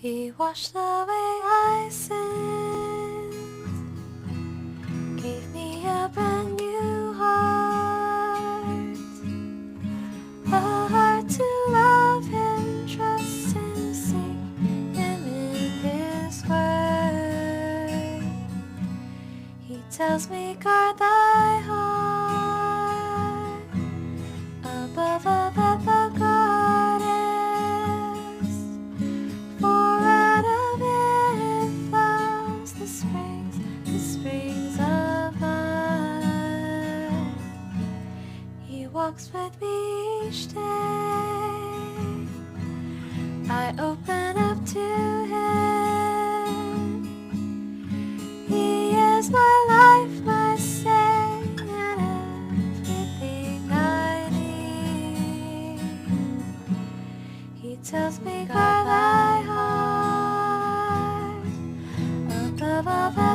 He washed away my sins, gave me a brand new heart, a heart to love Him, trust Him, seek Him in His word. He tells me, guard thy heart above all that thou guardest, for out of it flows the springs of life. He walks with me each day. I open up to Him. He is my life, my say, and everything I need. He tells me, guard thy heart above all that